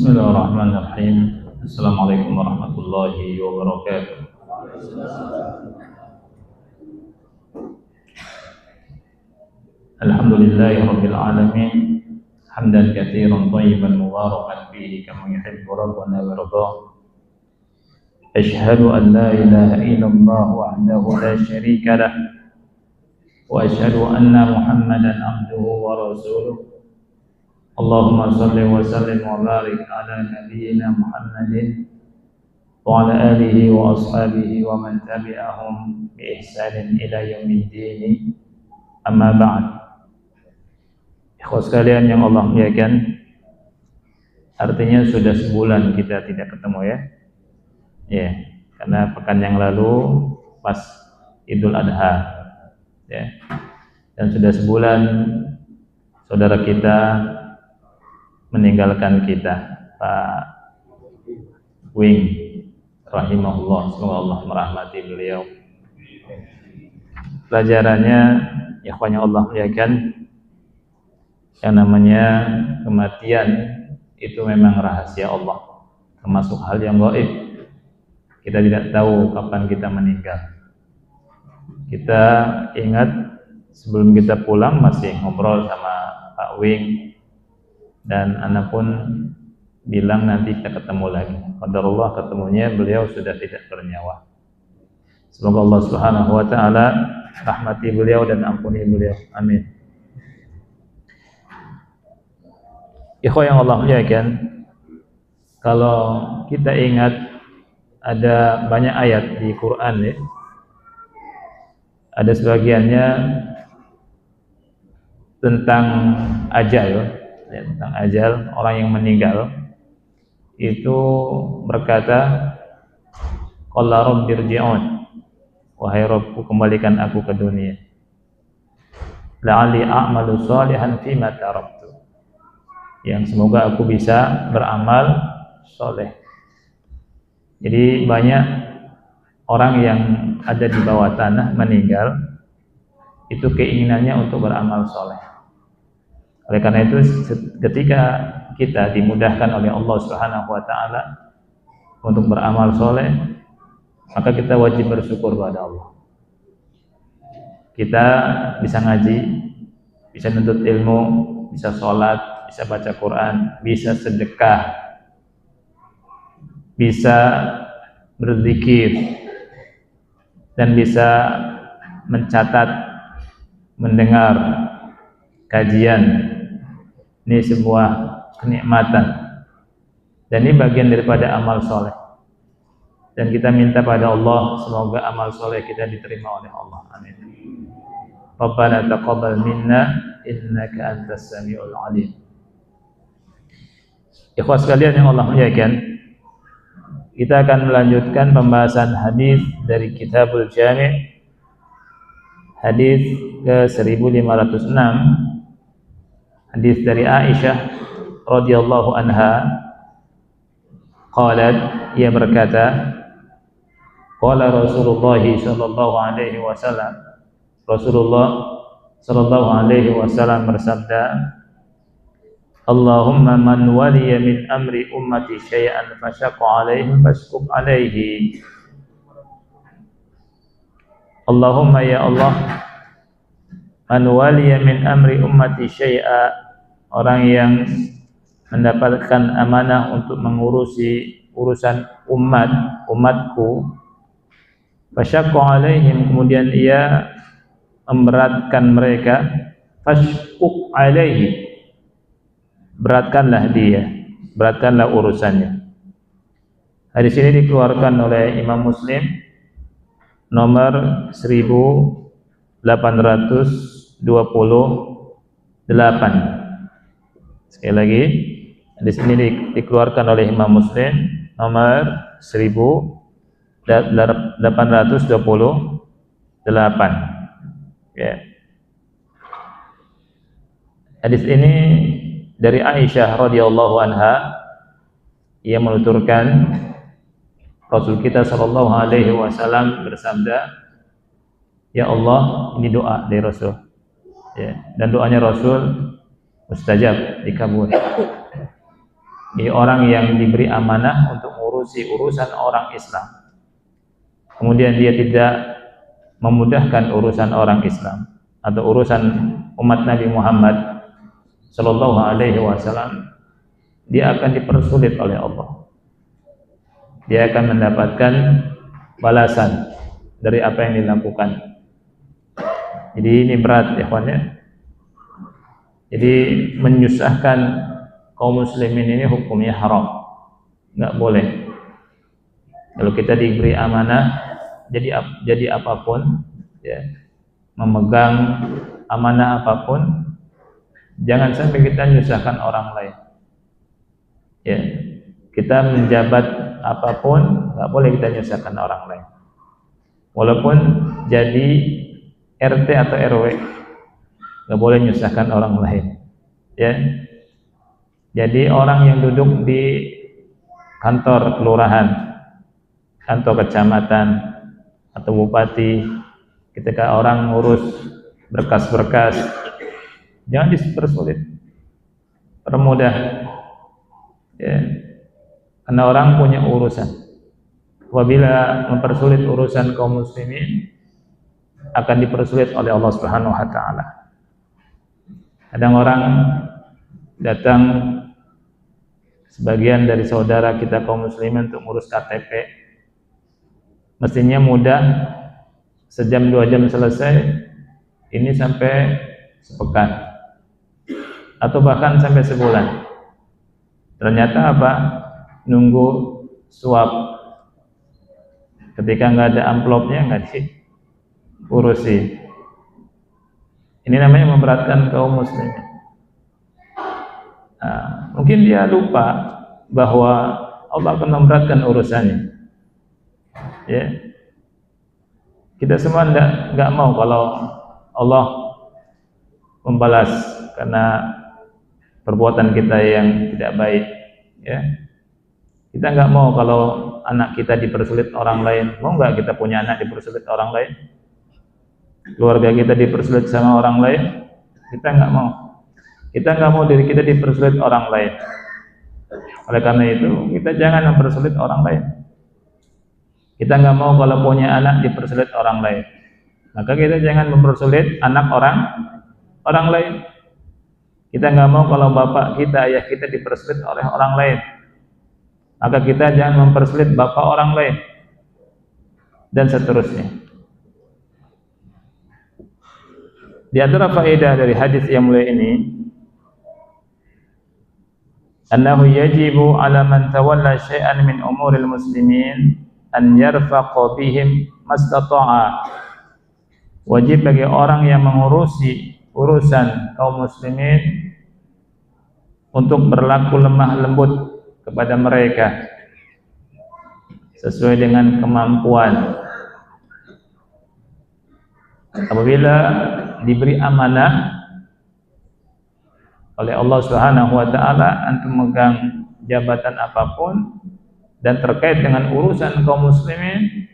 Bismillahirrahmanirrahim. Assalamualaikum warahmatullahi wabarakatuh. Alhamdulillahirabbil alamin. Hamdan katsiran thayyiban mubarakan fihi kama yuhibbu rabbuna wa yarda. Asyhadu an la ilaha illallah wahdahu la syarika lah wa asyhadu anna Muhammadan abduhu wa rasuluh. Allahumma salli wa sallim wa barik ala nabiyyina Muhammadin wa ala alihi wa ashabihi wa man tabi'ahum bi ihsanin ila yaumiddin. Amma ba'd. Ikhwas sekalian yang Allah muliakan, artinya sudah sebulan kita tidak ketemu ya. Ya, karena pekan yang lalu pas Idul Adha ya. Dan sudah sebulan saudara kita meninggalkan kita, Pak Wing rahimahullah, semoga Allah merahmati beliau. Pelajarannya ikhwanya Allah muliakan, yang namanya kematian itu memang rahasia Allah, termasuk hal yang gaib. Kita tidak tahu kapan kita meninggal. Kita ingat sebelum kita pulang masih ngobrol sama Pak Wing, dan anak pun bilang nanti kita ketemu lagi. Qadarullah ketemunya beliau sudah tidak bernyawa. Semoga Allah Subhanahu wa taala rahmati beliau dan ampuni beliau. Amin. Ikhwah yang Allah muliakan, kalau kita ingat ada banyak ayat di Quran ya. Ada sebagiannya tentang ajal. Ya, tentang ajal, orang yang meninggal itu berkata, qala rabbirji'un, wahai Rabbku kembalikan aku ke dunia, la'alli a'malu shalihan fima taraktu, yang semoga aku bisa beramal soleh. Jadi banyak orang yang ada di bawah tanah meninggal itu keinginannya untuk beramal soleh. Oleh karena itu ketika kita dimudahkan oleh Allah Subhanahu wa taala untuk beramal soleh, maka kita wajib bersyukur kepada Allah. Kita bisa ngaji, bisa nuntut ilmu, bisa sholat, bisa baca Quran, bisa sedekah, bisa berzikir, dan bisa mencatat, mendengar kajian. Ini sebuah kenikmatan, dan ini bagian daripada amal soleh. Dan kita minta pada Allah semoga amal soleh kita diterima oleh Allah. Amin. Rabbana taqabbal minna innaka antas samiul alim. Ikhwah sekalian yang Allah muliakan, kita akan melanjutkan pembahasan hadis dari Kitabul Jami', hadis ke 1506. Hadis dari Aisyah radhiyallahu anha, qalat, ia berkata, qala Rasulullah sallallahu alaihi wasallam, Rasulullah sallallahu alaihi wasallam bersabda, Allahumma man waliya min amri ummati syai'an fashaqqa alaihi fashquq alaihi. Allahumma ya Allah, man waliya min amri ummati syai'a, orang yang mendapatkan amanah untuk mengurusi urusan umatku, fasyaqqa alaihim, kemudian ia memberatkan mereka, fashquq alaihi, beratkanlah dia, beratkanlah urusannya. Hadis ini dikeluarkan oleh Imam Muslim nomor 1828. Sekali lagi, hadis ini dikeluarkan oleh Imam Muslim nomor 1828. Ya. Hadis ini dari Aisyah radhiyallahu anha, ia menuturkan Rasul kita sallallahu alaihi wasallam bersabda, ya Allah, ini doa dari Rasul. Ya, dan doanya Rasul mustajab, dikabul. orang yang diberi amanah untuk mengurusi urusan orang Islam, kemudian dia tidak memudahkan urusan orang Islam atau urusan umat Nabi Muhammad Sallallahu Alaihi Wasallam, dia akan dipersulit oleh Allah. Dia akan mendapatkan balasan dari apa yang dilakukan. Jadi ini berat ya kawan ya. Jadi menyusahkan kaum muslimin ini hukumnya haram, nggak boleh. Kalau kita diberi amanah, jadi apapun, ya, memegang amanah apapun, jangan sampai kita menyusahkan orang lain. Ya, kita menjabat apapun, nggak boleh kita menyusahkan orang lain. Walaupun jadi RT atau RW, nggak boleh menyusahkan orang lain. Ya, jadi orang yang duduk di kantor kelurahan, kantor kecamatan atau bupati, ketika orang ngurus berkas-berkas, jangan dipersulit, permudah. Ya, karena orang punya urusan. Apabila mempersulit urusan kaum muslimin, akan dipersulit oleh Allah Subhanahu wa taala. Kadang orang datang, sebagian dari saudara kita kaum muslimin, untuk ngurus KTP, mestinya mudah, sejam 2 jam selesai, ini sampai sepekan atau bahkan sampai sebulan. Ternyata apa? Nunggu suap. Ketika nggak ada amplopnya, nggak diurusi. Ini namanya memberatkan kaum muslimin. Nah, mungkin dia lupa bahwa Allah akan memberatkan urusannya. Ya, kita semua nggak mau kalau Allah membalas karena perbuatan kita yang tidak baik. Ya, kita nggak mau kalau anak kita dipersulit orang lain. Mau nggak kita punya anak dipersulit orang lain? Keluarga kita dipersulit sama orang lain? Kita nggak mau. Kita nggak mau diri kita dipersulit orang lain. Oleh karena itu, kita jangan mempersulit orang lain. Kita nggak mau kalau punya anak dipersulit orang lain. Maka kita jangan mempersulit anak orang lain. Kita nggak mau kalau bapak kita, ayah kita dipersulit oleh orang lain. Maka kita jangan mempersulit bapak orang lain. Dan seterusnya. Di antara faedah dari hadis yang mulia ini, annahu yajibu ala man tawalla syai'an min umuril muslimin an yarfaqa bihim mastata'a. Wajib bagi orang yang mengurusi urusan kaum muslimin untuk berlaku lemah lembut kepada mereka sesuai dengan kemampuan. Apabila diberi amanah oleh Allah Subhanahu wa taala untuk memegang jabatan apapun dan terkait dengan urusan kaum muslimin,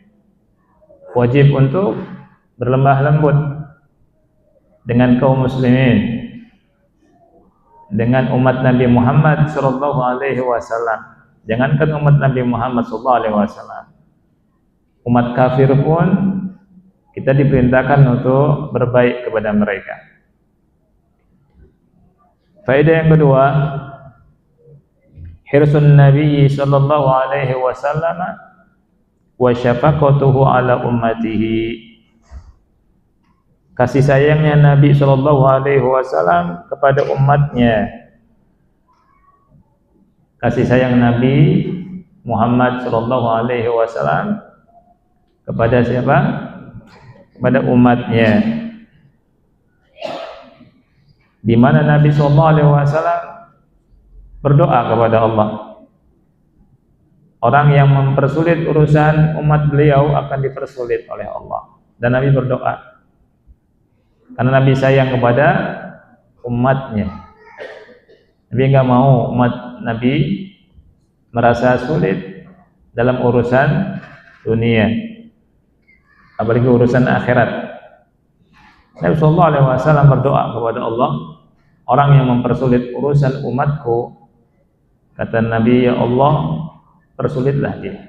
wajib untuk berlemah lembut dengan kaum muslimin, dengan umat Nabi Muhammad sallallahu alaihi wasallam. Jangankan umat Nabi Muhammad sallallahu alaihi wasallam, umat kafir pun kita diperintahkan untuk berbaik kepada mereka. Faedah yang kedua, hirsun Nabi sallallahu alaihi wasallam wa syafaqatuhu ala ummatihi. Kasih sayangnya Nabi sallallahu alaihi wasallam kepada umatnya. Kasih sayang Nabi Muhammad sallallahu alaihi wasallam kepada siapa? Kepada umatnya. Di mana Nabi sallallahu alaihi wasallam berdoa kepada Allah. Orang yang mempersulit urusan umat beliau akan dipersulit oleh Allah. Dan Nabi berdoa karena Nabi sayang kepada umatnya. Nabi enggak mau umat Nabi merasa sulit dalam urusan dunia, apalagi urusan akhirat. Nabi sallallahu alaihi wasallam berdoa kepada Allah, orang yang mempersulit urusan umatku Kata Nabi, ya Allah, persulitlah dia.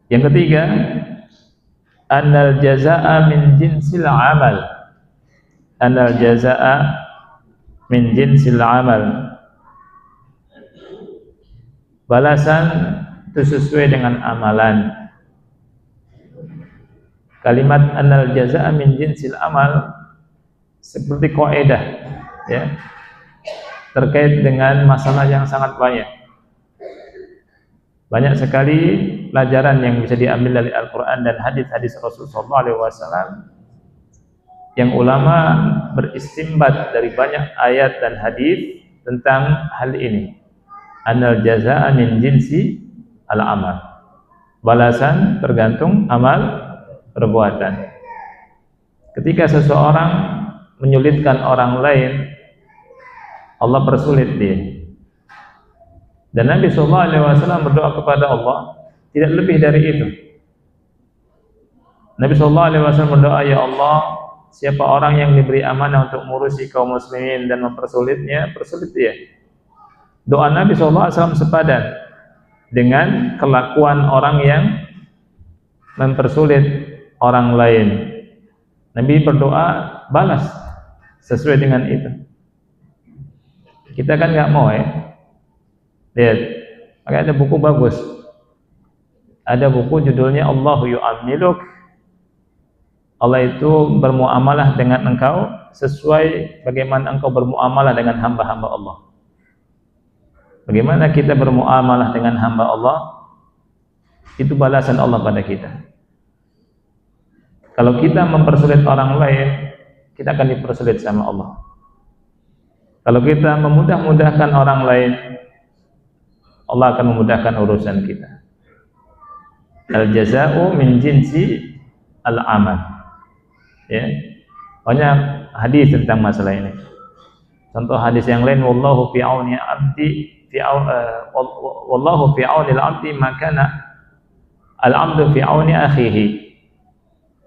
Yang ketiga, annal jazaa'a min jinsil amal. Annal jazaa'a min jinsil amal. Balasan itu sesuai dengan amalan. Kalimat annal jazaa'a min jinsil amal seperti kaidah, ya, terkait dengan masalah yang sangat banyak. Banyak sekali pelajaran yang bisa diambil dari Al-Quran dan hadis-hadis Rasulullah SAW yang ulama beristimbat dari banyak ayat dan hadis tentang hal ini. Annal jazaa'a min jinsi al-amal. Balasan tergantung amal perbuatan. Ketika seseorang menyulitkan orang lain, Allah persulit dia. Dan Nabi SAW berdoa kepada Allah tidak lebih dari itu. Nabi SAW berdoa, ya Allah, siapa orang yang diberi amanah untuk mengurusi kaum muslimin dan mempersulitnya, persulit dia. Doa Nabi SAW sepadan dengan kelakuan orang yang mempersulit orang lain. Nabi berdoa balas sesuai dengan itu. Kita kan nggak mau, ya. Lihat, maka ada buku bagus. Ada buku judulnya Allahu yu'amiluk. Allah itu bermuamalah dengan engkau sesuai bagaimana engkau bermuamalah dengan hamba-hamba Allah. Bagaimana kita bermuamalah dengan hamba Allah, itu balasan Allah pada kita. Kalau kita mempersulit orang lain, kita akan dipersulit sama Allah. Kalau kita memudah-mudahkan orang lain, Allah akan memudahkan urusan kita. Al-jazaa'u min jinsi al-amal. Ya. Banyak hadis tentang masalah ini. Contoh hadis yang lain, wallahu fi auni 'abdi wallahu fi auni al-'abdi ma kana al-'abdu fi auni akhihi.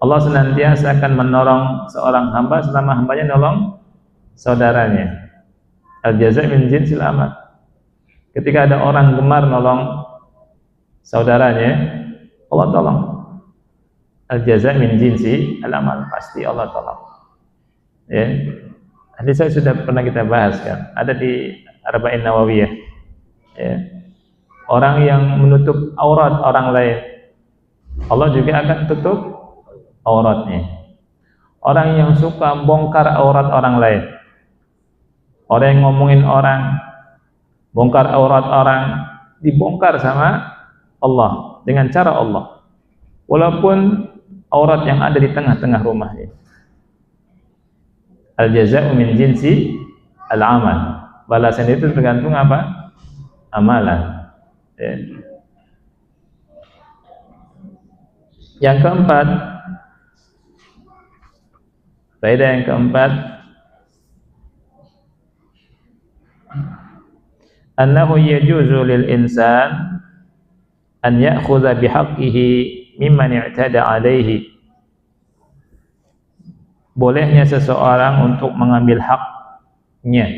Allah senantiasa akan menolong seorang hamba selama hambanya nolong saudaranya. Al-jaza' min jinsil amal. Ketika ada orang gemar nolong saudaranya, Allah tolong. Al-jaza' min jinsi al-amal, pasti Allah tolong. Ya. Hadis saya sudah pernah kita bahas kan. Ada di Arba'in Nawawiyah. Ya. Orang yang menutup aurat orang lain, Allah juga akan tutup auratnya. Orang yang suka bongkar aurat orang lain, orang yang ngomongin orang, bongkar aurat orang, dibongkar sama Allah dengan cara Allah, walaupun aurat yang ada di tengah-tengah rumahnya. Al-jazaa'u min jinsi al-amal. Balasan itu tergantung apa? Amalan. Ya. Yang keempat, faedah yang keempat, annahu yajuzu lil insan an ya'khudha bihaqqihi mimman i'tada alaihi. Bolehnya seseorang untuk mengambil haknya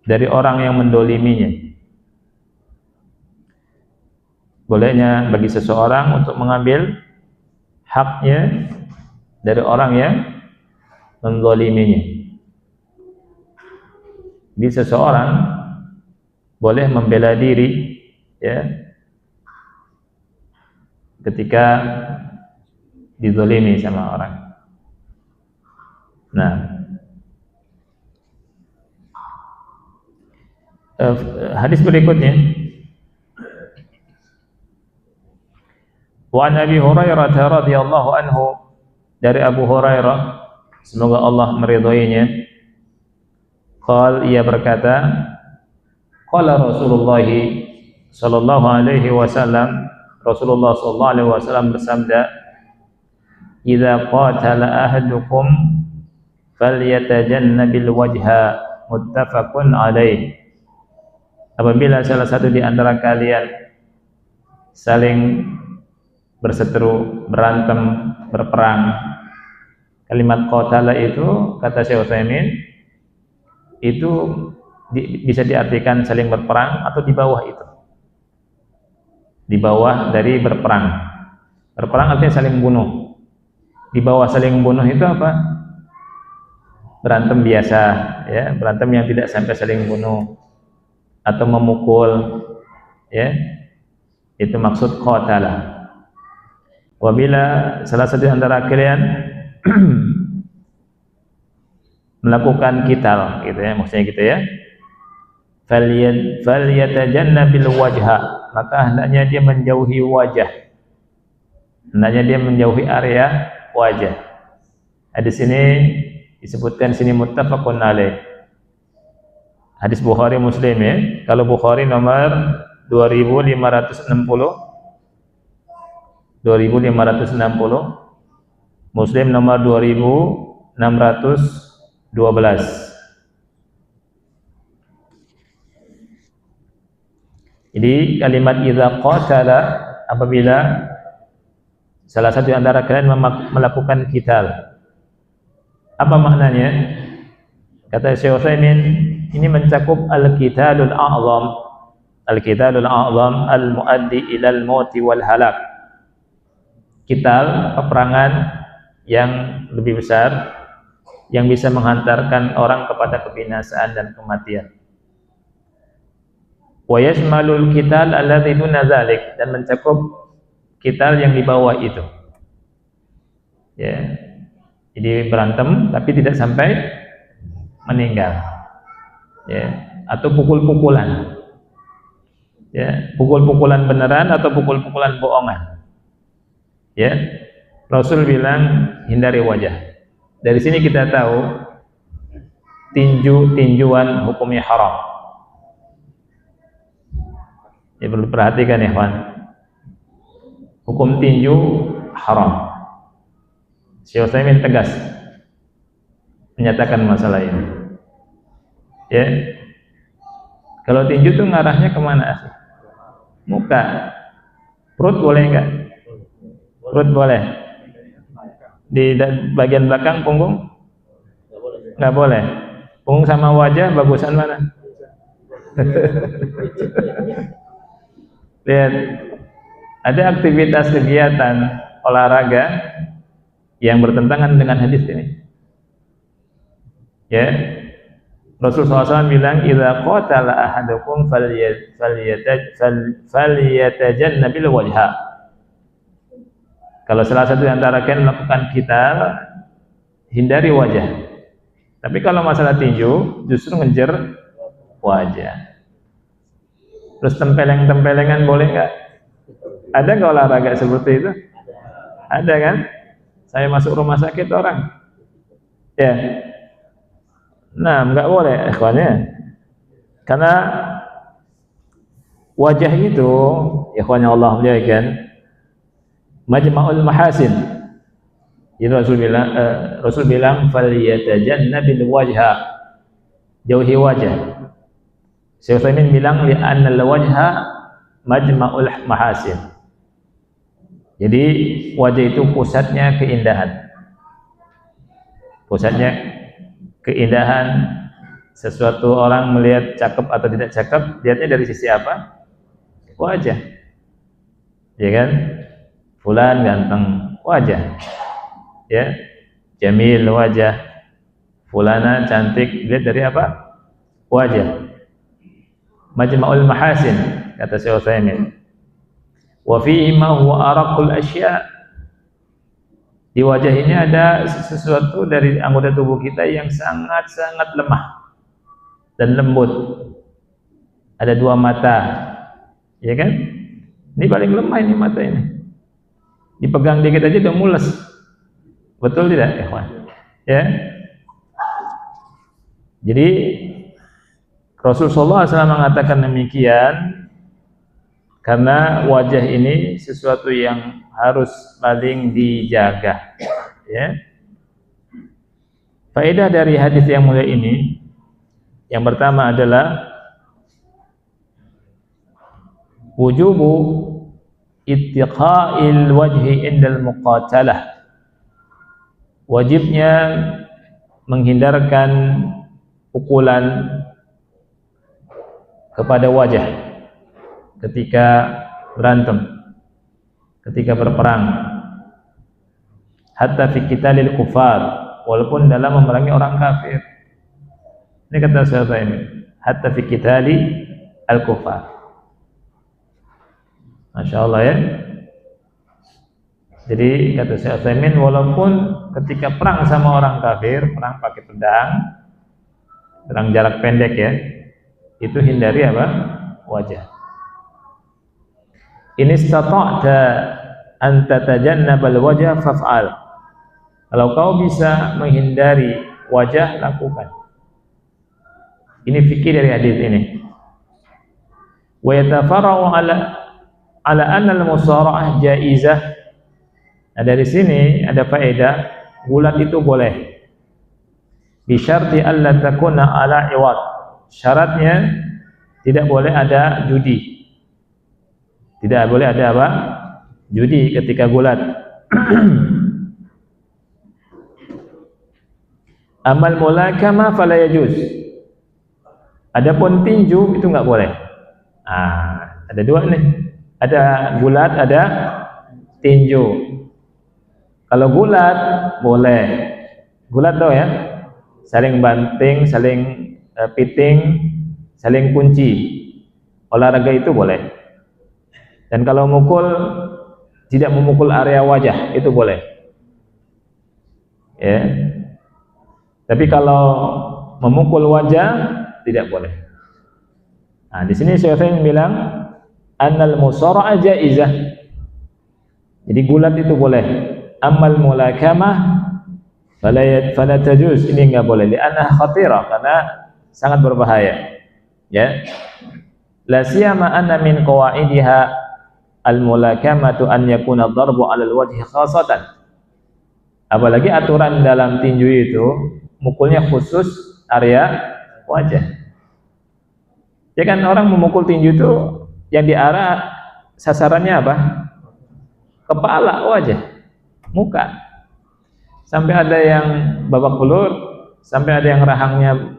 dari orang yang mendoliminya. Bolehnya bagi seseorang untuk mengambil haknya dari orang yang mendoliminya. Jadi seseorang boleh membela diri, ya, ketika dizalimi sama orang. Nah, hadis berikutnya, wa an Abi Hurairah radhiyallahu anhu, dari Abu Hurairah, semoga Allah meridhoinya, ia berkata, qala Rasulullah sallallahu alaihi wasallam, Rasulullah sallallahu alaihi wasallam bersabda, idza qatala ahadukum falyatajannabil wajha, muttafaqun alaih. Apabila salah satu di antara kalian saling berseteru, berantem, berperang, kalimat qatala itu, kata Syekh Utsaimin, itu bisa diartikan saling berperang atau di bawah itu. Di bawah dari berperang. Berperang artinya saling bunuh. Di bawah saling bunuh itu apa? Berantem biasa, ya, berantem yang tidak sampai saling bunuh atau memukul, ya. Itu maksud qatala. Wabila salah satu antara kalian melakukan qital, gitu ya, maksudnya gitu ya. Falyatajannabil wajha, maka hendaknya dia menjauhi wajah. Hendaknya dia menjauhi area wajah. Hadis ini disebutkan sini muttafaqun alaih. Hadis Bukhari Muslim ya. Kalau Bukhari nomor 2560, Muslim nomor 2612. Jadi kalimat idza qatala, apabila salah satu antara kalian melakukan qital. Apa maknanya? Kata Syekh Utsaimin, ini mencakup al-qitalul a'zam. Al-qitalul a'zam al-muaddi ilal mauti wal halak. Qital, peperangan yang lebih besar yang bisa menghantarkan orang kepada kebinasaan dan kematian. Wa yashmalul qital alladzi duna dzalik, dan mencakup qital yang di bawah itu. Ya. Jadi berantem tapi tidak sampai meninggal. Ya, atau pukul-pukulan. Ya, pukul-pukulan beneran atau pukul-pukulan bohongan. Ya, Rasul bilang hindari wajah. Dari sini kita tahu tinjuan hukumnya haram. Ya, perlu perhatikan ya kawan. Hukum tinju haram. Syekh Utsaimin tegas menyatakan masalah ini. Ya, kalau tinju tuh ngarahnya kemana? Muka, perut boleh enggak? Perut boleh. Di bagian belakang punggung nggak boleh. Punggung sama wajah bagusan mana? Lihat, ada aktivitas kegiatan olahraga yang bertentangan dengan hadis ini. Ya, Rasulullah SAW bilang, "Idza qatala ahadukum falyatajannabil wajha." Kalau salah satu antara kalian melakukan qital, hindari wajah. Tapi kalau masalah tinju, justru ngejar wajah. Terus tempeleng-tempelengan boleh nggak? Ada nggak olahraga seperti itu? Ada kan? Saya masuk rumah sakit orang, ya. Nah, nggak boleh, ikhwannya. Karena wajah itu, ikhwannya Allah muliakan, majma'ul mahasin. Jadi Rasul bilang falyatajannabil wajha, jauhi wajah. Syekh Utsaimin bilang li'anna al-wajha majma'ul mahasin. Jadi wajah itu pusatnya keindahan. Pusatnya keindahan. Sesuatu orang melihat cakep atau tidak cakep, lihatnya dari sisi apa? Wajah. Ya kan? Fulan ganteng, wajah. Ya. Jamil, wajah. Fulana cantik, lihat dari apa? Wajah. Majma'ul mahasin, kata Syekh Utsaimin. Wa fihi ma huwa araqul asya'. Di wajah ini ada sesuatu dari anggota tubuh kita yang sangat-sangat lemah dan lembut. Ada dua mata, ya kan? Ini paling lemah ini mata ini. Dipegang dikit aja udah mules. Betul tidak, ikhwan? Ya. Jadi Rasulullah SAW mengatakan demikian karena wajah ini sesuatu yang harus paling dijaga. Ya. Faedah dari hadis yang mulia ini, yang pertama adalah wujubu ittiqa'il wajhi indal muqatalah. Wajibnya menghindarkan pukulan kepada wajah ketika berantem, ketika berperang, hatta fi qitalil kufar, walaupun dalam memerangi orang kafir. Ini kata sahabat ini, hatta fi qitali al-kufar. Masya Allah ya. Jadi kata Syekh Utsaimin, walaupun ketika perang sama orang kafir, perang pakai pedang, perang jarak pendek ya, itu hindari apa? Wajah. In istata'ta an tatajannabal wajah faf'al. Kalau kau bisa menghindari wajah, lakukan. Ini fikih dari hadis ini. Wa yatafarra'u ala anna al-musara'ah jaizah. Nah, dari sini ada faedah, gulat itu boleh. Bi syarti alla takuna ala iwad. Syaratnya tidak boleh ada judi. Tidak boleh ada apa? Judi ketika gulat. Amal mulakama fala yajuz. Adapun tinju itu enggak boleh. Ada dua nih. Ada gulat, ada tinju. Kalau gulat boleh. Gulat tau ya? Saling banting, saling piting, saling kunci. Olahraga itu boleh. Dan kalau mukul, tidak memukul area wajah, itu boleh. Ya. Tapi kalau memukul wajah, tidak boleh. Nah, di sini Syekh Utsaimin bilang, annal musara'ah jaizah. Jadi gulat itu boleh. Amal mulakamah fala tajuz, ini enggak boleh. Li'anna khatirah, karena sangat berbahaya. Ya. La siyama anna min qawaidiha al-mulakamatu an yakuna ad-darbu 'ala al-wajhi khasatan. Apalagi aturan dalam tinju itu mukulnya khusus area wajah. Ya kan, orang memukul tinju itu yang diarah sasarannya apa? Kepala, wajah, muka. Sampai ada yang babak belur, sampai ada yang rahangnya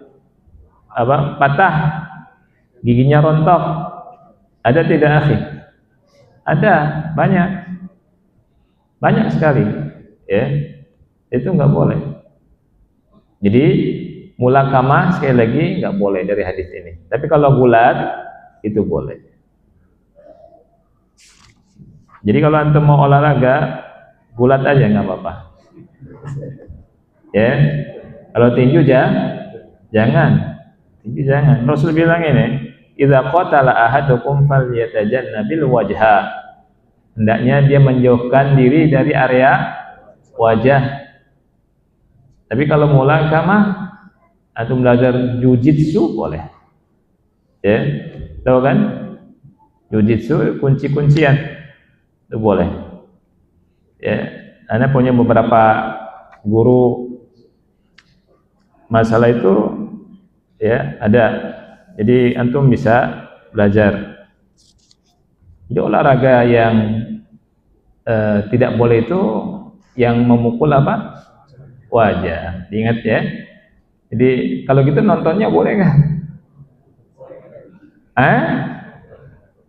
apa? Patah, giginya rontok. Ada tidak, akhi? Ada, banyak sekali. Ya, itu nggak boleh. Jadi mulakamah sekali lagi nggak boleh dari hadis ini. Tapi kalau gulat itu boleh. Jadi kalau antum mau olahraga, gulat aja nggak apa-apa. Ya, kalau tinju jangan. Tinju jangan. Rasul bilang ini, idza qatala ahadukum falyatajannabil wajha. Hendaknya dia menjauhkan diri dari area wajah. Tapi kalau mulakamah atau belajar jujitsu boleh. Ya, tahu kan? Jujitsu kunci-kuncian itu boleh. Ya, Anda punya beberapa guru masalah itu, ya, ada. Jadi antum bisa belajar. Jadi olahraga yang tidak boleh itu yang memukul apa? Wajah. Diingat ya. Jadi kalau gitu nontonnya boleh nggak?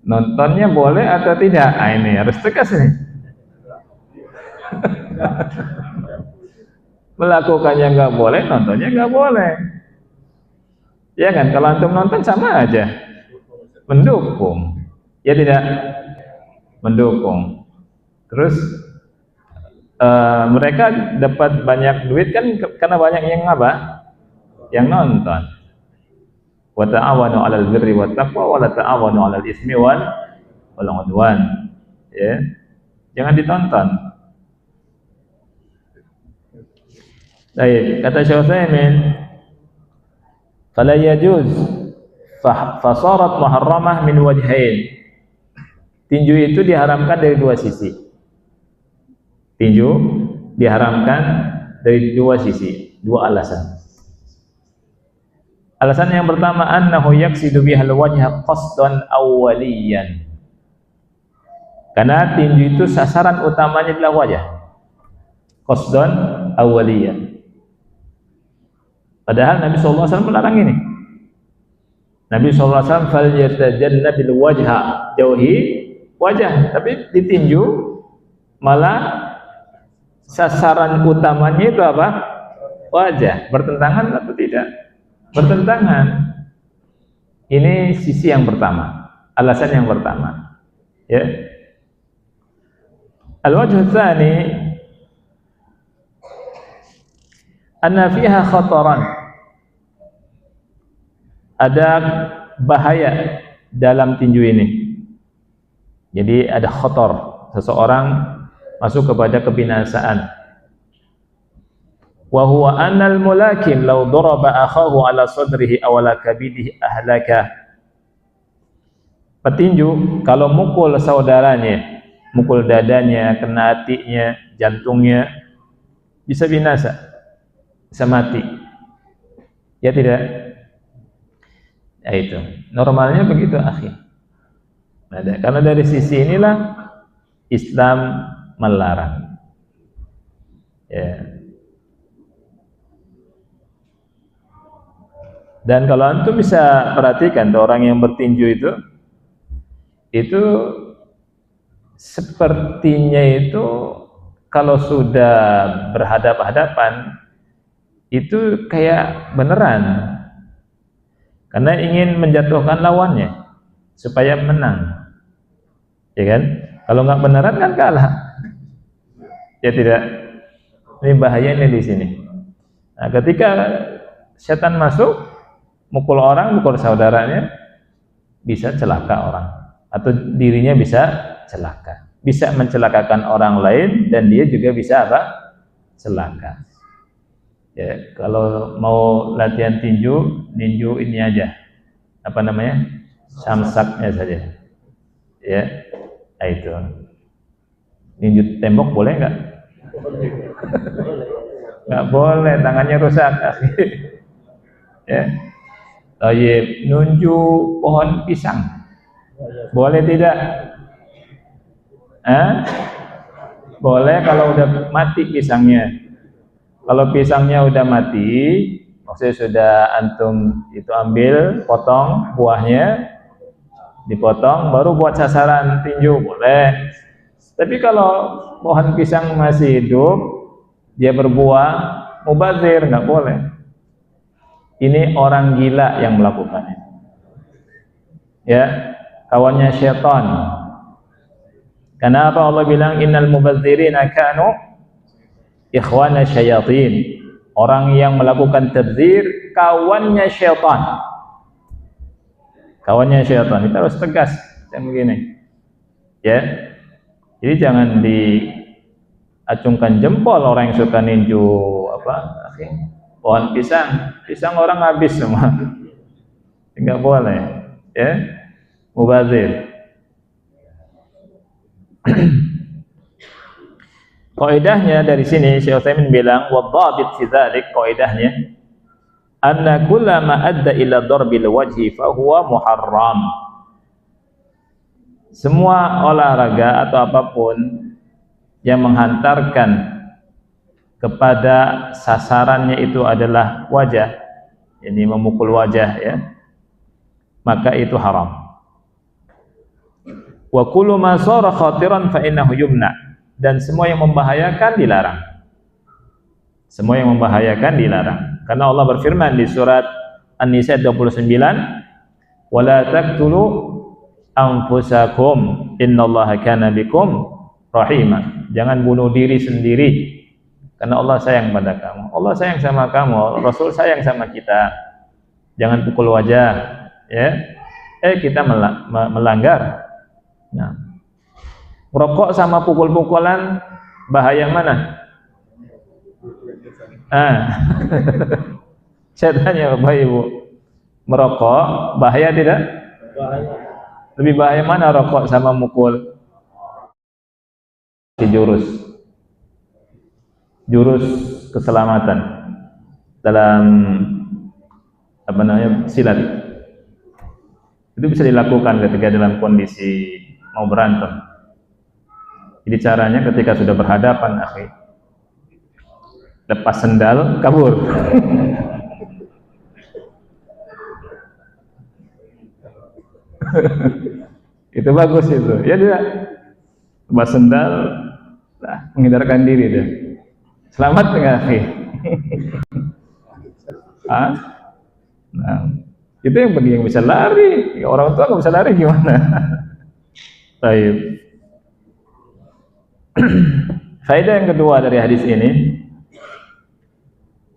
Nontonnya boleh atau tidak? Ini harus tegas nih. Melakukannya nggak boleh, nontonnya nggak boleh. Ya kan? Kalau antum nonton sama aja, mendukung. Ya tidak? Mendukung. Terus mereka dapat banyak duit kan karena banyak yang apa? Yang nonton. Wa ta'awanu 'alal birri wat taqwa wa la ta'awanu 'alal ismi wal 'udwan. Ya. Jangan ditonton. Baik, kata Syekh Utsaimin, fala yajuz fa sarat muharramah min wajhain. Tinju itu diharamkan dari dua sisi. Tinju diharamkan dari dua sisi, dua alasan. Alasan yang pertama, annahu yaksidu bihal wajha qasdan awwaliyan. Karena tinju itu sasaran utamanya adalah wajah. Qasdan awwaliyan. Padahal Nabi SAW melarang ini. Nabi SAW falyatajannabil wajha, jauhi wajah, tapi ditinju malah sasaran utamanya itu apa? Wajah. Bertentangan atau tidak? Bertentangan. Ini sisi yang pertama, alasan yang pertama. Ya. Al-wajh tsani anna fiha khataran. Ada bahaya dalam tinju ini. Jadi ada khatar, seseorang masuk kepada kebinasaan. Wa huwa annal mulakim law daraba akhahu ala sadrihi aw ala kabidihi ahlaka. Petinju kalau mukul saudaranya, mukul dadanya, kena hatinya, jantungnya, bisa binasa, bisa mati. Ya tidak? Ya itu. Normalnya begitu, akhi. Nah, karena dari sisi inilah Islam melarang. Ya. Dan kalau antum bisa perhatikan tuh, orang yang bertinju itu sepertinya itu kalau sudah berhadap-hadapan itu kayak beneran, karena ingin menjatuhkan lawannya supaya menang, ya kan? Kalau nggak beneran kan kalah, ya tidak. Ini bahayanya di sini. Nah, ketika setan masuk, mukul orang, mukul saudaranya, bisa celaka orang, atau dirinya bisa celaka, bisa mencelakakan orang lain, dan dia juga bisa apa? Celaka. Ya, kalau mau latihan tinju ini aja, apa namanya, samsaknya saja. Ya, nah itu. Ninju tembok boleh nggak? Nggak boleh, tangannya rusak. Ya. Tayyib, nunju pohon pisang, boleh tidak? Boleh kalau udah mati pisangnya. Kalau pisangnya udah mati, maksudnya sudah antum itu ambil, potong buahnya, dipotong, baru buat sasaran tinju, boleh. Tapi kalau pohon pisang masih hidup, dia berbuah, mubazir, nggak boleh. Ini orang gila yang melakukannya. Ya, kawannya syaitan. Kenapa Allah bilang innal mubazirina kanu ikhwana syayatin? Orang yang melakukan tabzir kawannya syaitan. Kawannya syaitan. Kita harus tegas yang begini. Ya. Jadi jangan diacungkan jempol orang yang suka ninju pohon pisang. Pisang orang habis semua. Enggak boleh. Ya. Mubazir. Kaidahnya dari sini Syekh Utsaimin bilang wadhabit fi dzalik, kaidahnya anna kullama adda ila darbil wajhi fa huwa muharram. Semua olahraga atau apapun yang menghantarkan kepada sasarannya itu adalah wajah, ini memukul wajah, ya, maka itu haram. Wa kullu ma sara khatiran fa innahu yumna. Dan semua yang membahayakan dilarang. Semua yang membahayakan dilarang. Karena Allah berfirman di surat An-Nisa 29, "Wala taqtulu anfusakum innallaha kana bikum rahima." Jangan bunuh diri sendiri, karena Allah sayang pada kamu. Allah sayang sama kamu, Rasul sayang sama kita. Jangan pukul wajah, ya. Kita melanggar. Nah, merokok sama pukul-pukulan bahaya mana? Saya tanya Bapak Ibu, merokok bahaya tidak? Bahaya. Lebih bahaya mana rokok sama mukul? Jurus keselamatan dalam silat. Itu bisa dilakukan ketika dalam kondisi mau berantem. Jadi caranya ketika sudah berhadapan, akhi, lepas sendal, kabur. Itu bagus itu. Ya dia lepas sendal, nah, menghindarkan diri dia. Selamat nggak akhi? Ah? Nah, itu yang bagi yang bisa lari. Orang tua nggak bisa lari gimana? Baik. Faedah yang kedua dari hadis ini,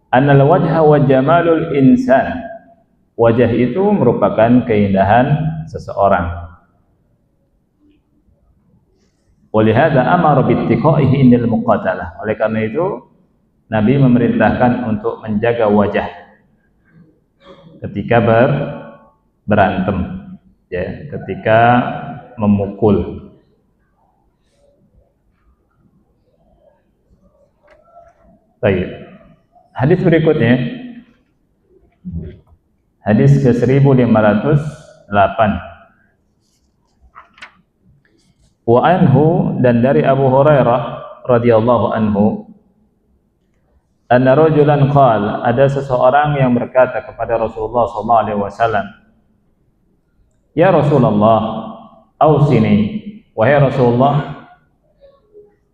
annal wajha wa jamalul insan. Wajah itu merupakan keindahan seseorang. Walihada amara bittiqaihi indal muqatalah. Oleh karena itu Nabi memerintahkan untuk menjaga wajah ketika berantem, ya, ketika memukul. Baik. Hadis berikutnya, hadis ke 1508. Wa anhu, dan dari Abu Hurairah radhiyallahu anhu, anna rajulan qala, ada seseorang yang berkata kepada Rasulullah sallallahu alaihi wasallam, ya Rasulullah, ausini, wahai Rasulullah,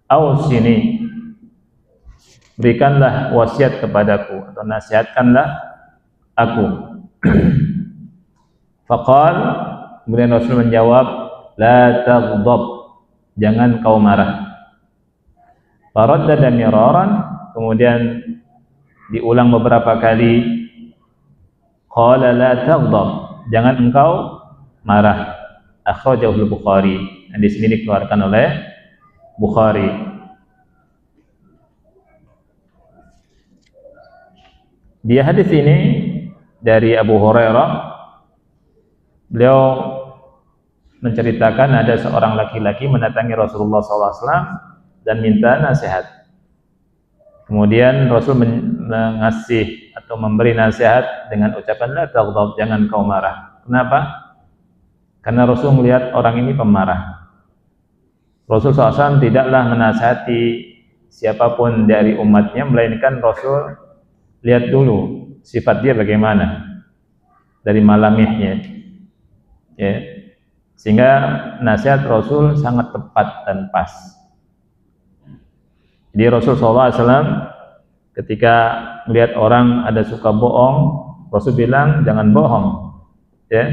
ausini, berikanlah wasiat kepadaku atau nasihatkanlah aku. Faqal, kemudian Rasul menjawab, la taghdab, jangan kau marah. Faraddada miraran, kemudian diulang beberapa kali, qala la taghdab, jangan engkau marah. Akhrajahu al-Bukhari, hadis ini dikeluarkan oleh Bukhari. Di hadis ini dari Abu Hurairah, beliau menceritakan ada seorang laki-laki mendatangi Rasulullah SAW dan minta nasihat. Kemudian Rasul mengasih atau memberi nasihat dengan ucapan la taghdab, jangan kau marah. Kenapa? Karena Rasul melihat orang ini pemarah. Rasul SAW tidaklah menasihati siapapun dari umatnya, melainkan Rasul lihat dulu sifat dia bagaimana dari malamihnya, ya, sehingga nasihat Rasul sangat tepat dan pas. Jadi Rasul SAW ketika melihat orang ada suka bohong, Rasul bilang jangan bohong, ya.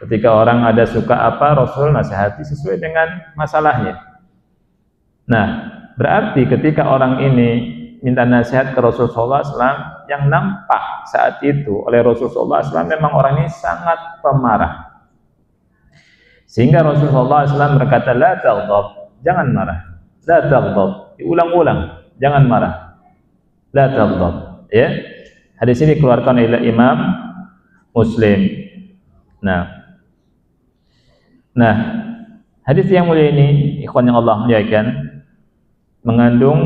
Ketika orang ada suka apa, Rasul nasihati sesuai dengan masalahnya. Nah, berarti ketika orang ini minta nasihat ke Rasulullah SAW, yang nampak saat itu oleh Rasulullah SAW memang orang ini sangat pemarah, sehingga Rasulullah SAW berkata la taghdab, jangan marah. La taghdab, diulang-ulang, jangan marah. La taghdab, ya. Hadis ini dikeluarkan oleh Imam Muslim. Nah, hadis yang mulia ini, ikhwan yang Allah muliakan, mengandung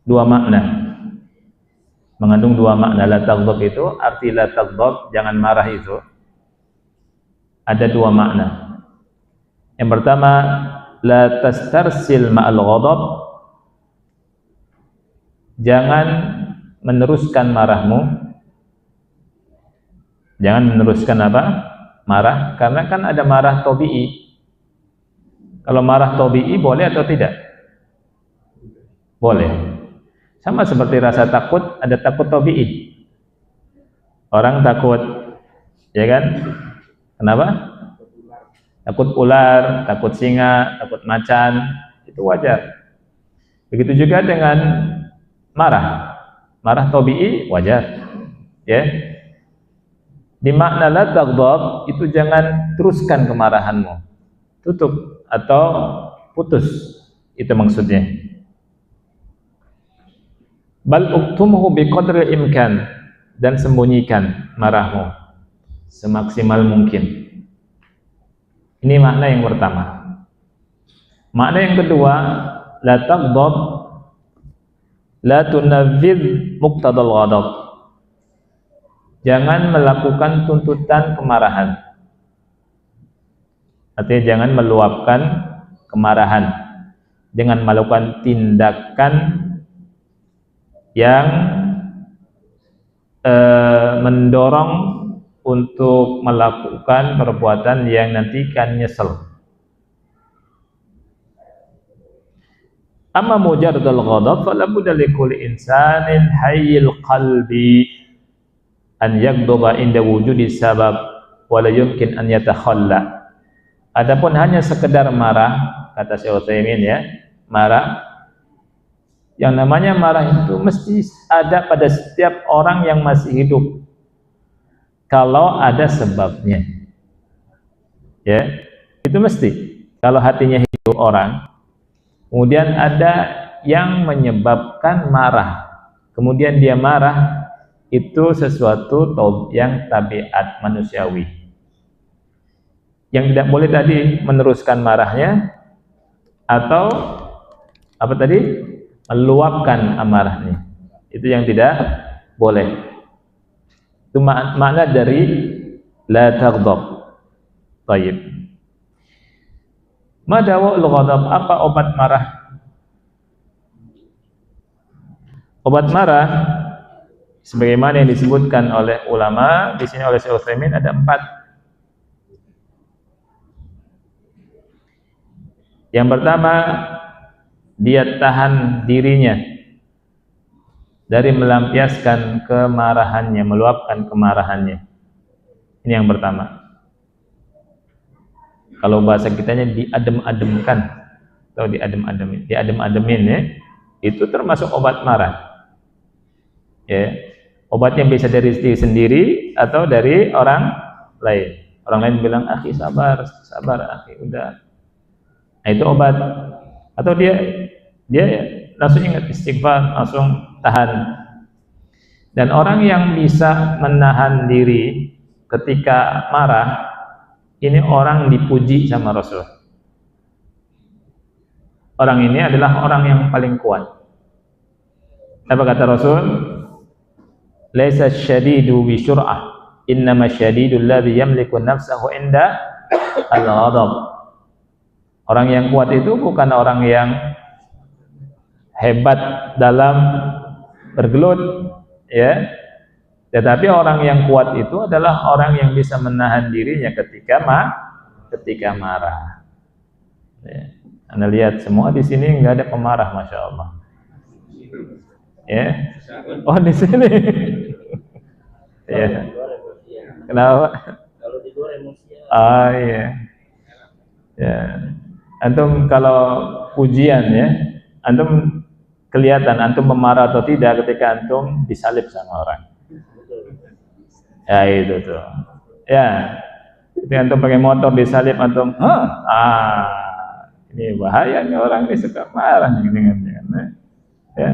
dua makna. Mengandung dua makna. La taghdab itu, arti la taghdab, jangan marah itu ada dua makna. Yang pertama, la tastarsil ma'al ghadab, jangan meneruskan marahmu. Jangan meneruskan apa? Marah, karena kan ada marah tabi'i. Kalau marah tabi'i boleh atau tidak? Boleh. Sama seperti rasa takut, ada takut tabi'i. Orang takut, ya kan? Kenapa? Takut ular, takut singa, takut macan, itu wajar. Begitu juga dengan marah. Marah tabi'i wajar, ya. Di makna la taghdab itu jangan teruskan kemarahanmu, tutup atau putus, itu maksudnya. Bal uktumuhu biqadri imkan, dan sembunyikan marahmu semaksimal mungkin. Ini makna yang pertama. Makna yang kedua, la taghdab la tunafidh muqtadal ghadab, jangan melakukan tuntutan kemarahan. Artinya jangan meluapkan kemarahan dengan melakukan tindakan yang mendorong untuk melakukan perbuatan yang nanti kan nyesel. Amma mujarradul ghadab fala budda likulli insanin hayyil qalbi an yaghdaба inda wujudi sabab wa la yumkin an yatakhalla. Adapun hanya sekedar marah, kata Syekh Utsaimin ya, marah, yang namanya marah itu mesti ada pada setiap orang yang masih hidup kalau ada sebabnya. Ya, itu mesti. Kalau hatinya hidup orang, kemudian ada yang menyebabkan marah, kemudian dia marah, itu sesuatu yang tabiat manusiawi. Yang tidak boleh tadi meneruskan marahnya atau apa tadi? Meluapkan amarahnya. Itu yang tidak boleh. Itu makna dari la taghdab. Baik. Madawul ghadab, apa obat marah? Obat marah sebagaimana yang disebutkan oleh ulama di sini oleh Syekh Utsaimin ada 4. Yang pertama, dia tahan dirinya dari melampiaskan kemarahannya, meluapkan kemarahannya. Ini yang pertama. Kalau bahasa kitanya diadem-ademkan atau diadem-ademin ya, itu termasuk obat marah. Ya, obatnya bisa dari diri sendiri atau dari orang lain. Orang lain bilang, "Akhi sabar, akhi, udah." Nah, itu obat. Atau dia langsung ingat istighfar, langsung tahan. Dan orang yang bisa menahan diri ketika marah, ini orang dipuji sama Rasul. Orang ini adalah orang yang paling kuat. Apa kata Rasul? Laisa syadidu bi syur'ah, innama syadidul ladzi yamliku nafsahu inda al-ghadab. Orang yang kuat itu bukan orang yang hebat dalam bergelut, ya. Tetapi orang yang kuat itu adalah orang yang bisa menahan dirinya ketika marah. Ya. Anda lihat semua di sini nggak ada pemarah, masya Allah. Ya. Oh di sini. Ya. Kenapa? Kalau tidur emosian. Ah iya. Ya. Antum kalau ujian ya, antum kelihatan antum memarah atau tidak ketika antum disalib sama orang. Ya itu tuh. Ya. Ketika antum pakai motor disalib antum, ini bahaya nih orang ini suka marah nih dengan ya.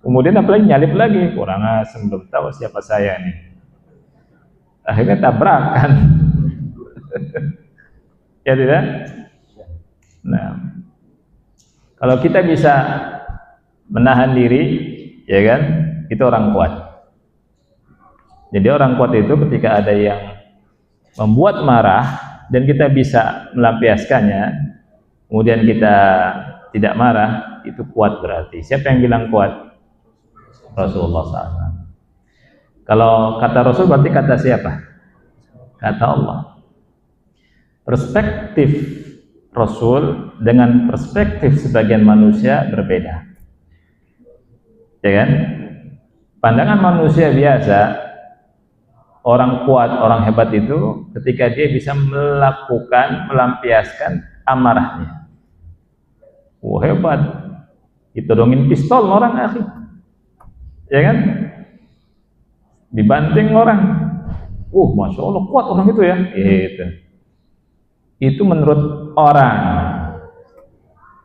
Kemudian apalagi nyalip lagi, kurang asem, belum tahu siapa saya nih. Akhirnya tabrakan. Ya tidak? Nah, kalau kita bisa menahan diri, ya kan, itu orang kuat. Jadi orang kuat itu ketika ada yang membuat marah dan kita bisa melampiaskannya, kemudian kita tidak marah, itu kuat berarti. Siapa yang bilang kuat? Rasulullah SAW. Kalau kata Rasul berarti kata siapa? Kata Allah. Perspektif Rasul dengan perspektif sebagian manusia berbeda, ya kan? Pandangan manusia biasa, orang kuat, orang hebat itu ketika dia bisa melampiaskan amarahnya. Hebat, ditodongin pistol orang akhi, ya kan? Dibanting orang, masya Allah kuat orang itu ya, itu menurut orang,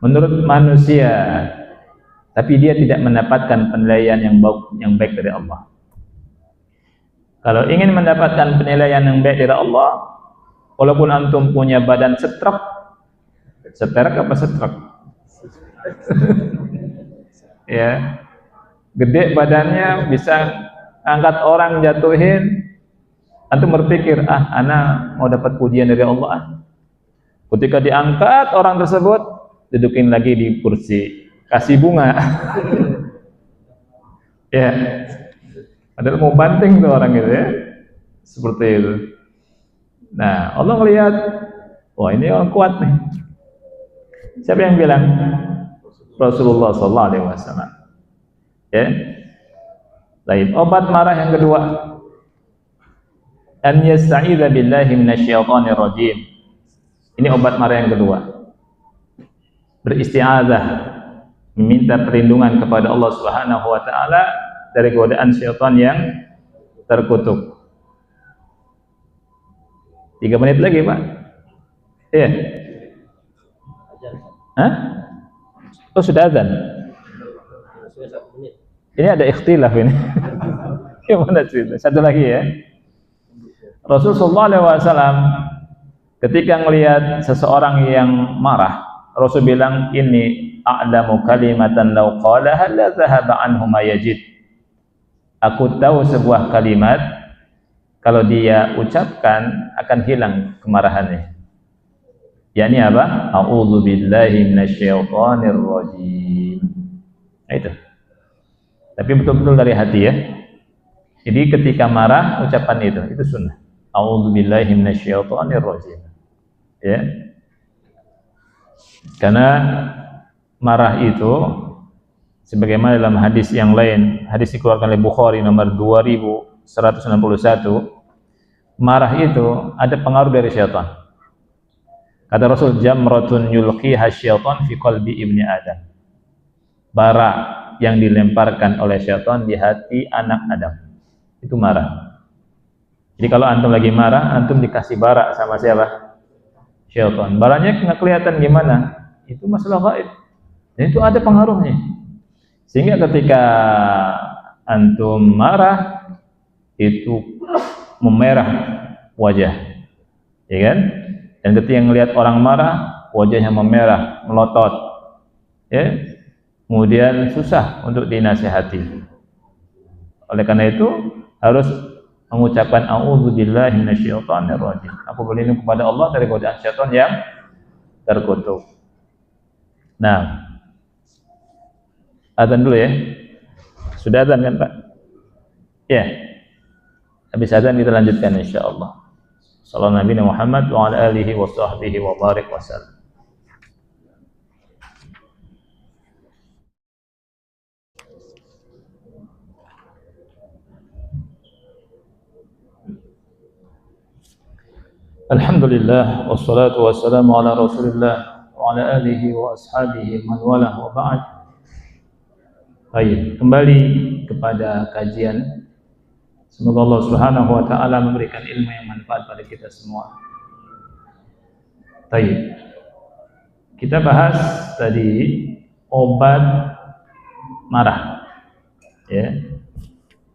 menurut manusia, tapi dia tidak mendapatkan penilaian yang baik dari Allah. Kalau ingin mendapatkan penilaian yang baik dari Allah, walaupun antum punya badan setrek apa setrek? Ya, gede badannya, bisa angkat orang jatuhin, antum berpikir, ana mau dapat pujian dari Allah. Ketika diangkat orang tersebut, dudukin lagi di kursi, kasih bunga. Ya, padahal mau banting tuh orang itu ya. Seperti itu. Nah, Allah melihat, wah ini orang kuat nih. Siapa yang bilang? Rasulullah sallallahu alaihi wasallam. Ya. Baik, obat marah yang kedua. An yasta'idza billahi minasyaitonir rajim. Ini obat marah yang kedua. Beristiazah, meminta perlindungan kepada Allah Subhanahu wa taala dari godaan syaitan yang terkutuk. 3 menit lagi, Pak. Iya. Hah? Oh, sudah azan. Ini ada ikhtilaf ini. Gimana cerita? Satu lagi ya. Rasulullah SAW ketika melihat seseorang yang marah, Rasul bilang, ini a'lamu kalimatan law qalaha la dhahaba anhu ma yajid. Aku tahu sebuah kalimat kalau dia ucapkan akan hilang kemarahannya. yakni apa? A'udzu billahi minasyaitonir rajim. Nah, itu. Tapi betul-betul dari hati ya. Jadi ketika marah ucapan itu sunnah. A'udzu billahi minasyaitonir rajim. Ya. Karena marah itu sebagaimana dalam hadis yang lain, hadis dikeluarkan oleh Bukhari nomor 2161, marah itu ada pengaruh dari syaitan. Kata Rasul, jamratun yulqiha syaitan fi qalbi ibni Adam. Bara yang dilemparkan oleh syaitan di hati anak Adam. Itu marah. Jadi kalau antum lagi marah, antum dikasih bara sama siapa? Syaitan. Baranya nggak kelihatan gimana? Itu masalah gaib. Dan itu ada pengaruhnya. Sehingga ketika antum marah, itu memerah wajah. Ya kan? Dan ketika melihat orang marah, wajahnya memerah, melotot. Ya. Kemudian susah untuk dinasihati. Oleh karena itu harus mengucapkan a'udzubillahi minasyaitonir rajim. Aku berlindung kepada Allah dari godaan syaitan yang terkutuk. Nah, azan dulu ya. Sudah azan kan, Pak? Ya. Habis azan kita lanjutkan insyaallah. Sallallahu Nabi Muhammad wa ala alihi wa sahbihi wa barik wa sallam. Alhamdulillah wassalatu wassalamu ala Rasulillah wa ala alihi wa ashabihi man wala wa ba'd. Baik, kembali kepada kajian. Semoga Allah Subhanahu wa taala memberikan ilmu yang manfaat pada kita semua. Baik. Kita bahas tadi obat marah. Ya.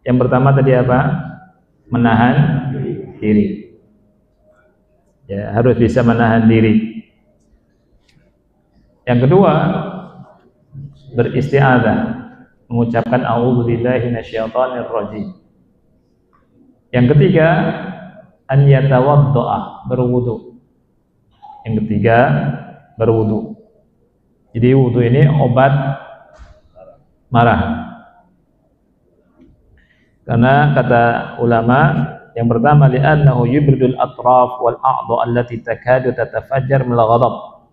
Yang pertama tadi apa? Menahan diri. Ya, harus bisa menahan diri. Yang kedua, beristiazah, mengucapkan a'udzubillahi minasyaitonir rajim. Yang ketiga, an yatawaddo'a, berwudu. Yang ketiga, berwudu. Jadi wudu ini obat marah. Karena kata ulama, yang pertama, li'annahu yubridul atraf wal a'dha allati takadu tatafajjar min al-ghadab.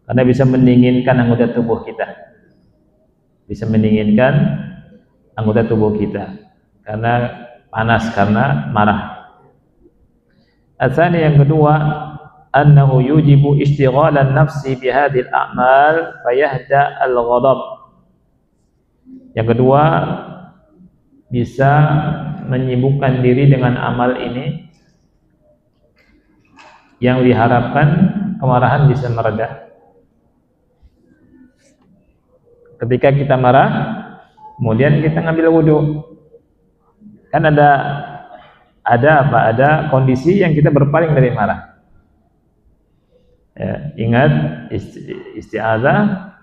Karena bisa mendinginkan anggota tubuh kita. Bisa mendinginkan anggota tubuh kita. Karena panas, karena marah. Asani yang kedua, annahu yujibu istighalan nafsi bihadhil a'mal fayahda al-ghadab. Yang kedua, bisa menyibukkan diri dengan amal ini yang diharapkan kemarahan bisa mereda. Ketika kita marah, kemudian kita ngambil wudu. Kan ada apa? Ada kondisi yang kita berpaling dari marah. Ya, ingat isti'adzah,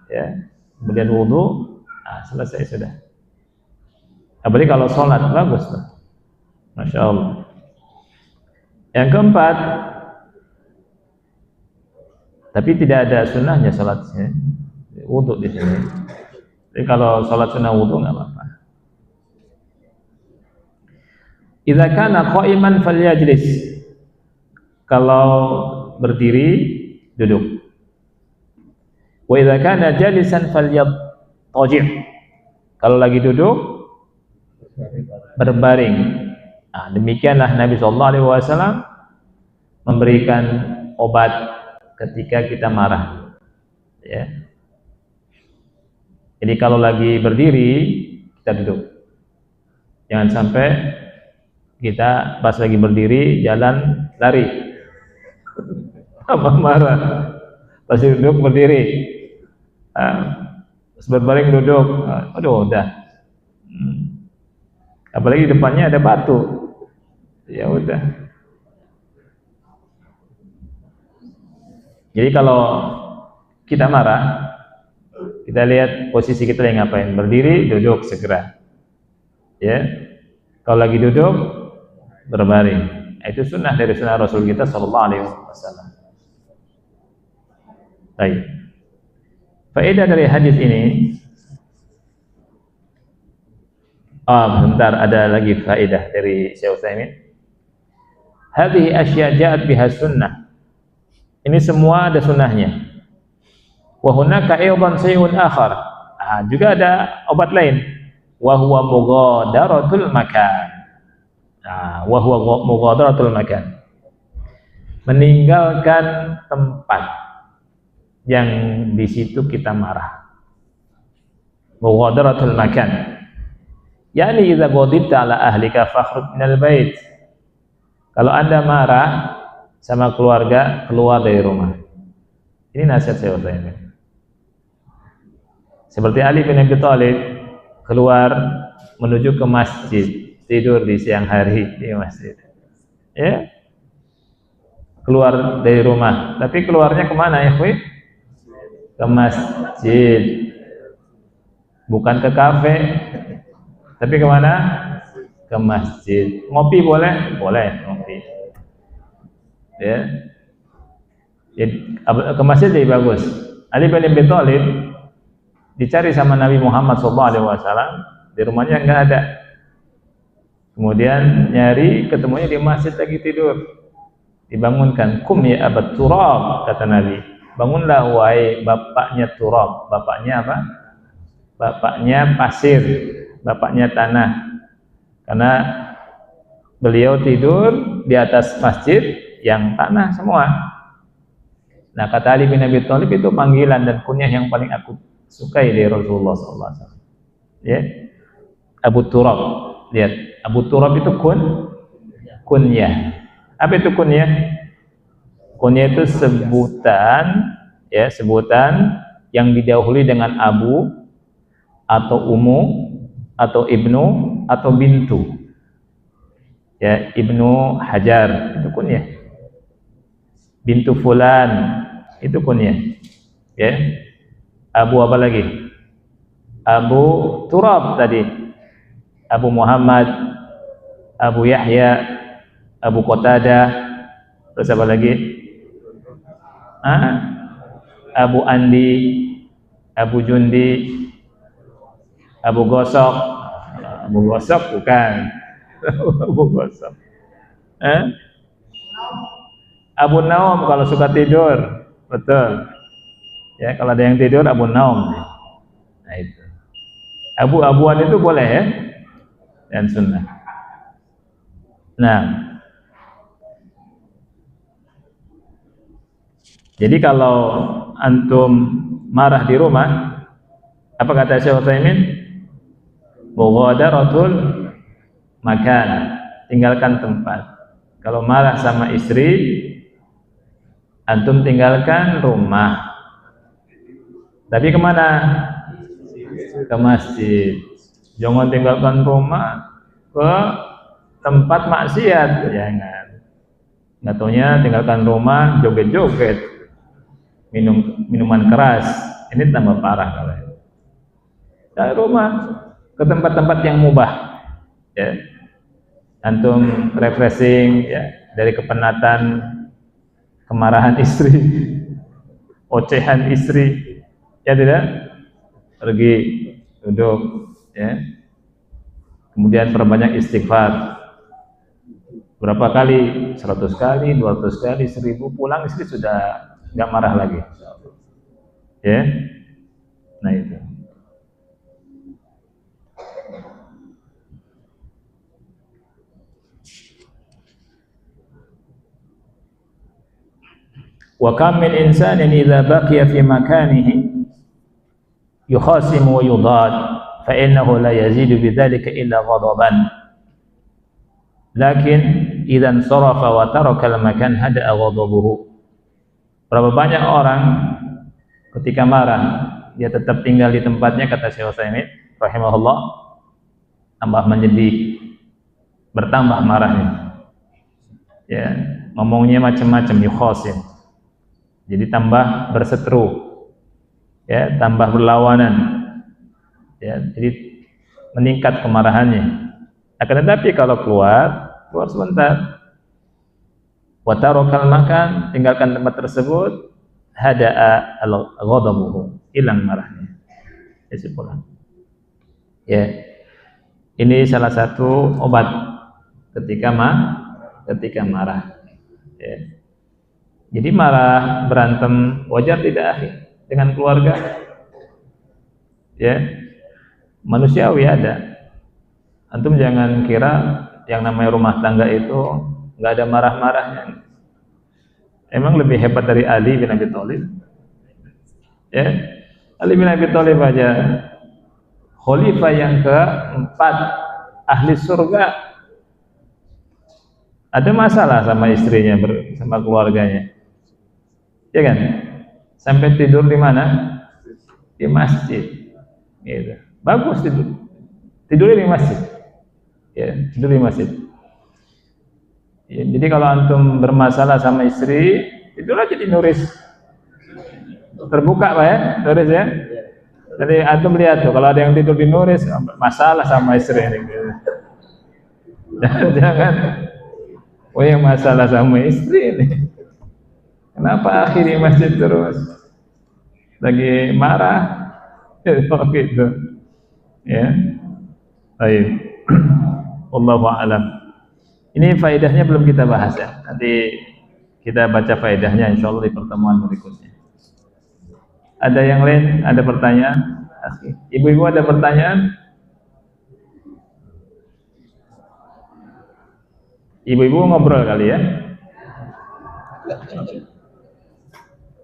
ya, kemudian wudu, selesai sudah. Apalagi kalau sholat, bagus tuh. Masya Allah. Yang keempat, tapi tidak ada sunnahnya sholatnya, wudu di sini. Jadi kalau sholat sunnah wudu nggak apa-apa. Idza kana qa'iman falyajlis. Kalau berdiri, duduk. Wa idza kana jalisan falyattaji'. Kalau lagi duduk, berbaring. Nah, demikianlah Nabi sallallahu alaihi wasallam memberikan obat ketika kita marah. Ya. Jadi kalau lagi berdiri, kita duduk. Jangan sampai kita pas lagi berdiri jalan lari. Apa marah? Pas duduk berdiri. Pas berbaring duduk. Aduh, udah. Apalagi depannya ada batu. Ya udah. Jadi kalau kita marah, kita lihat posisi kita yang ngapain. Berdiri, duduk segera. Ya. Kalau lagi duduk, berbaring. Itu sunnah dari sunnah Rasul kita sallallahu alaihi wasallam. Baik. Faedah dari hadis ini, bentar, ada lagi faedah dari Syekh Utsaimin. Hadhihi asya' ja'at biha sunnah. Ini semua ada sunnahnya. Wa hunaka aidan shay'un akhar. Juga ada obat lain. Wa huwa mughadaratul makan. Wa huwa mughadaratul makan. Meninggalkan tempat yang di situ kita marah. Mughadaratul makan. Yani idza ghadibta ala ahlika fakhruj minal bait. Kalau Anda marah sama keluarga, keluar dari rumah. Ini nasihat saya ini. Seperti Ali bin Abi Thalib keluar menuju ke masjid, tidur di siang hari di masjid. Ya. Keluar dari rumah, tapi keluarnya kemana ya, Khwi? Ke masjid. Bukan ke kafe. Tapi kemana? Ke masjid. Ngopi boleh? Boleh ngopi. Ya. Ke masjid jadi bagus. Ali bin Abi Thalib dicari sama Nabi Muhammad SAW, di rumahnya enggak ada. Kemudian nyari, ketemunya di masjid lagi tidur. Dibangunkan, kum ya abat turab, kata Nabi. Bangunlah wahai bapaknya turab. Bapaknya apa? Bapaknya pasir, bapaknya tanah. Karena beliau tidur di atas masjid yang tanah semua. Nah, kata Ali bin Abi Thalib, itu panggilan dan kunyah yang paling aku sukai dari Rasulullah SAW. Ya, Abu Turab. Lihat, Abu Turab itu kunyah. Apa itu kunyah? Kunyah itu sebutan, ya, sebutan yang didahului dengan Abu atau Ummu atau Ibnu atau Bintu. Ya, Ibnu Hajar itu kunyah. Bintu Fulan itu kunyah. Ya. Abu apa lagi? Abu Turab tadi. Abu Muhammad, Abu Yahya, Abu Qatadah. Terus apa lagi? Abu Andi, Abu Jundi, Abu Gosok. Abu Gosok bukan. Abu Gosok. Abu Naum kalau suka tidur. Betul. Ya, kalau ada yang tidur Abu Naum. Nah itu. Abu-abuan itu boleh ya. Dan sunnah. Nah. Jadi kalau antum marah di rumah, apa kata Syekh Utsaimin? Mughadaratul makan, tinggalkan tempat. Kalau marah sama istri, antum tinggalkan rumah. Tapi kemana? Ke masjid. Jangan tinggalkan rumah ke tempat maksiat. Jangan. Nggak taunya tinggalkan rumah joget-joget, minuman keras. Ini tambah parah kalau itu. Dari rumah ke tempat-tempat yang mubah. Ya. Antum refreshing, ya, dari kepenatan, kemarahan istri, ocehan istri. Ya tidak, pergi duduk, ya. Kemudian perbanyak istighfar, Berapa kali? 100 kali, 200 kali, 1000, pulang istri sudah nggak marah lagi. Ya, nah itu. Wa kam min insanin idza baqiya fi makanihi yukhasimu wa yudad fa innahu la yazidu bidzalika illa ghadaban. Lakin idza sarafa wa taraka al-makan hada'a ghadabuhu. Berapa banyak orang ketika marah dia tetap tinggal di tempatnya, kata Syekh Utsaimin rahimahullah, tambah menyedih, bertambah marahnya. Ya, ngomongnya macam-macam, yukhasim. Jadi tambah berseteru, ya, tambah berlawanan, ya, jadi meningkat kemarahannya. Akan tetapi kalau keluar sebentar, watarokal makan, tinggalkan tempat tersebut, hada'a al-ghadabuhu, hilang marahnya. Pulang. Ya, ini salah satu obat ketika marah. Ya. Jadi marah, berantem wajar tidak akhi dengan keluarga? Ya, manusiawi ada. Antum jangan kira yang namanya rumah tangga itu nggak ada marah-marahnya. Emang lebih hebat dari Ali bin Abi Thalib? Ya, Ali bin Abi Thalib aja khalifah yang keempat ahli surga, ada masalah sama istrinya, sama keluarganya. Ya kan? Sampai tidur di mana? Di masjid. Gitu. Bagus tidur. Tidurnya di masjid. Ya, tidur di masjid. Ya, jadi kalau antum bermasalah sama istri, tidur aja di Nuris. Terbuka Pak ya, Nuris ya. Jadi antum lihat tuh, kalau ada yang tidur di Nuris, masalah sama istri ini. Jangan. Oh, yang masalah sama istri ini. Kenapa akhiri masjid terus? Lagi marah? Gitu. Ya. Baik. Wallahu a'lam. Ini faedahnya belum kita bahas ya. Nanti kita baca faedahnya insyaallah di pertemuan berikutnya. Ada yang lain? Ada pertanyaan? Ibu-ibu ada pertanyaan? Ibu-ibu ngobrol kali ya?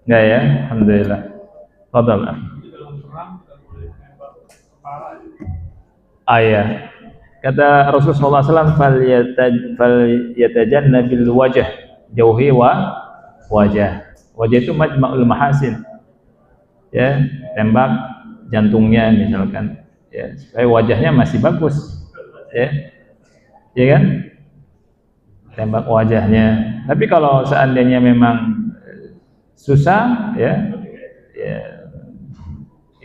Enggak ya? Alhamdulillah. Fadhal. Ayah. Kata Rasulullah SAW, fal yatajannabil wajah, jauhi wajah. Wajah itu majma'ul mahasin. Ya, tembak jantungnya misalkan, ya, supaya wajahnya masih bagus. Ya. Ya kan? Tembak wajahnya. Tapi kalau seandainya memang susah, ya,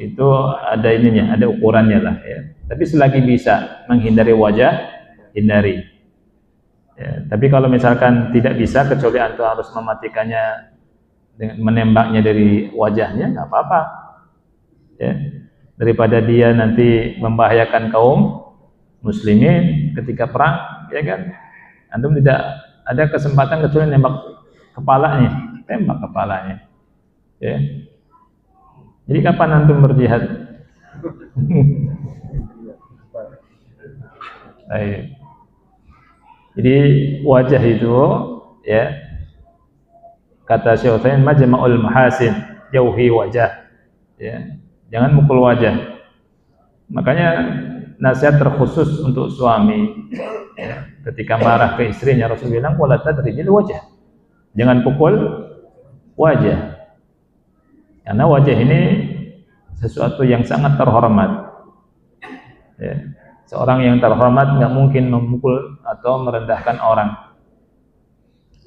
itu ada ininya, ada ukurannya lah, ya. Tapi selagi bisa menghindari wajah, hindari. Ya, tapi kalau misalkan tidak bisa, kecuali antum harus mematikannya dengan menembaknya dari wajahnya, nggak apa-apa. Ya, daripada dia nanti membahayakan kaum muslimin ketika perang, ya kan? Antum tidak ada kesempatan kecuali nembak kepalanya, tembak kepalanya. Ya. Jadi kapan antum berjihad? Baik. Jadi wajah itu, ya, kata Syekh Utsaimin, majma'ul mahasin, jauhi wajah. Ya. Jangan mukul wajah. Makanya nasihat terkhusus untuk suami, ya, ketika marah ke istrinya, Rasul bilang wala tadrijil wajah. Jangan pukul wajah. Karena wajah ini sesuatu yang sangat terhormat. Ya. Seorang yang terhormat nggak mungkin memukul atau merendahkan orang.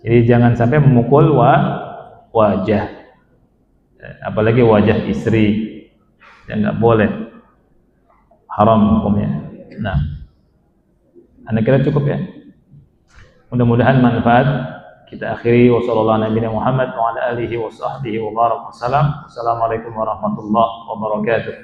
Jadi jangan sampai memukul wajah, apalagi wajah istri, yang nggak boleh, haram hukumnya. Nah, anda kira cukup ya? Mudah-mudahan manfaat. Kita akhiri. Wassalamualaikum warahmatullahi wabarakatuh.